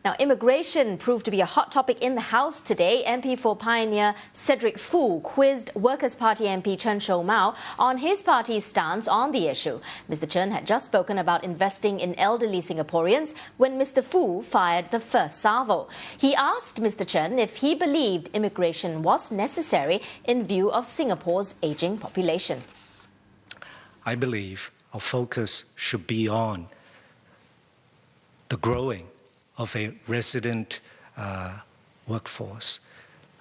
Now, immigration proved to be a hot topic in the House today. MP for Pioneer Cedric Foo quizzed Workers' Party MP Chen Show Mao on his party's stance on the issue. Mr. Chen had just spoken about investing in elderly Singaporeans when Mr. Foo fired the first salvo. He asked Mr. Chen if he believed immigration was necessary in view of Singapore's ageing population. I believe our focus should be on the growing of a resident workforce.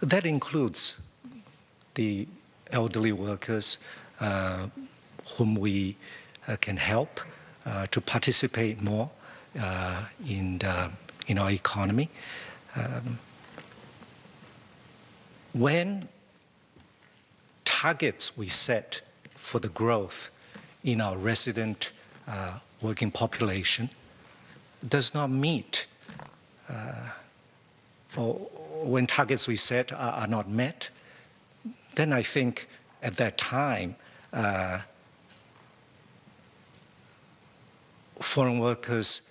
That includes the elderly workers whom we can help to participate more in our economy. When targets we set for the growth in our resident working population does not meet, or when targets we set are not met, then I think at that time foreign workers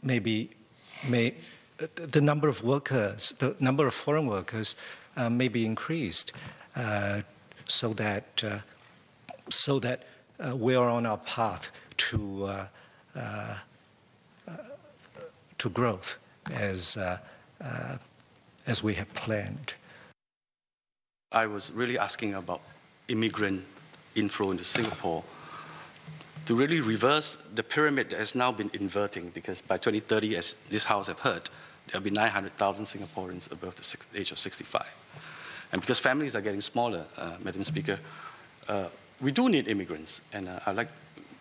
the number of foreign workers may be increased so that we are on our path to growth as we have planned. I was really asking about immigrant inflow into Singapore to really reverse the pyramid that has now been inverting, because by 2030, as this House have heard, there will be 900,000 Singaporeans above the age of 65. And because families are getting smaller, Madam Speaker, we do need immigrants. And I'd like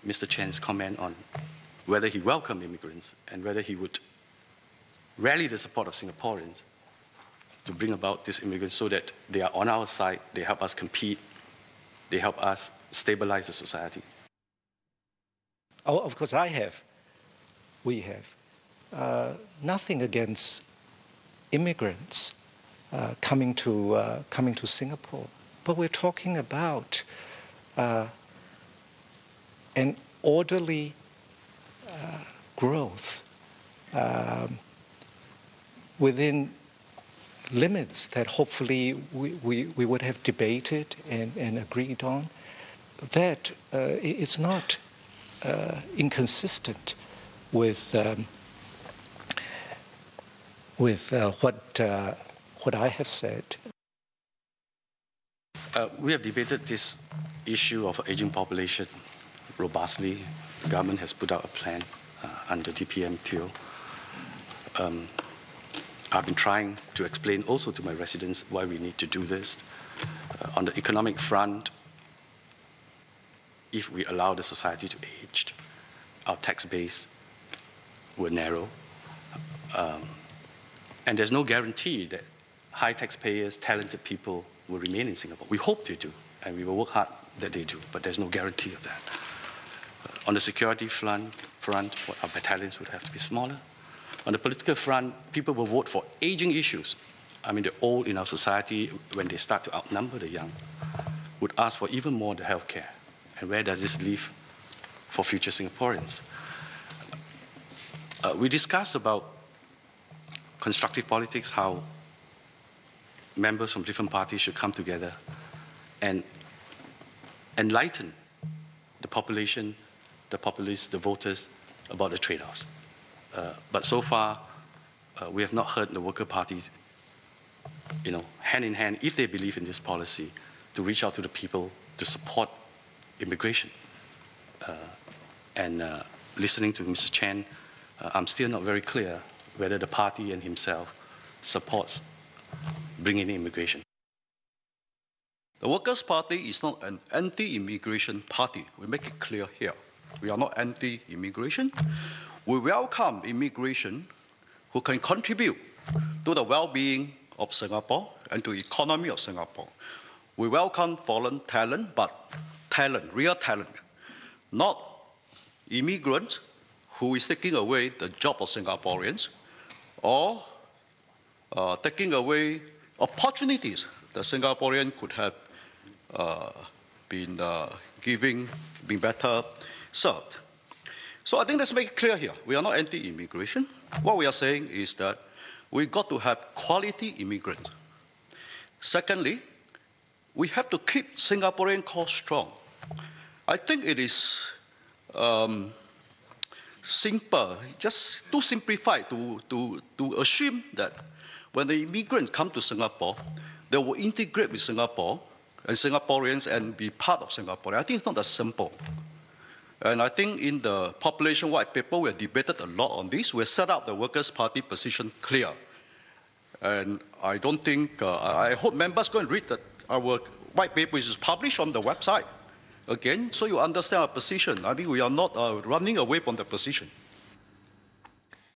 Mr. Chen's comment on whether he welcomed immigrants and whether he would rally the support of Singaporeans to bring about these immigrants so that they are on our side, they help us compete, they help us stabilize the society. Oh, of course, we have nothing against immigrants coming to Singapore, but we're talking about an orderly growth within limits that hopefully we would have debated and agreed on. That is not inconsistent with what I have said. We have debated this issue of aging population robustly. The government has put out a plan under DPMTO. I've been trying to explain also to my residents why we need to do this. On the economic front, if we allow the society to age, our tax base will narrow. And there's no guarantee that high taxpayers, talented people will remain in Singapore. We hope they do, and we will work hard that they do, but there's no guarantee of that. On the security front, our battalions would have to be smaller. On the political front, people will vote for aging issues. I mean, the old in our society, when they start to outnumber the young, would ask for even more the healthcare. And where does this leave for future Singaporeans? We discussed about constructive politics, how members from different parties should come together and enlighten the population, the populists, the voters about the trade-offs. But so far, we have not heard the worker parties, hand in hand, if they believe in this policy, to reach out to the people to support immigration. Listening to Mr. Chen, I'm still not very clear whether the party and himself supports bringing in immigration. The Workers' Party is not an anti-immigration party. We make it clear here. We are not anti-immigration. We welcome immigration who can contribute to the well-being of Singapore and to the economy of Singapore. We welcome foreign talent, but talent, real talent, not immigrants who is taking away the job of Singaporeans or taking away opportunities that Singaporeans could have been being better served. So I think let's make it clear here. We are not anti-immigration. What we are saying is that we got to have quality immigrants. Secondly, we have to keep Singaporean cause strong. I think it is simple, just too simplified to assume that when the immigrants come to Singapore, they will integrate with Singapore and Singaporeans and be part of Singapore. I think it's not that simple. And I think in the population white paper, we have debated a lot on this. We have set out the Workers' Party position clear. And I don't think, I hope members go and read our white paper, which is published on the website. Again, so you understand our position. I think we are not running away from the position.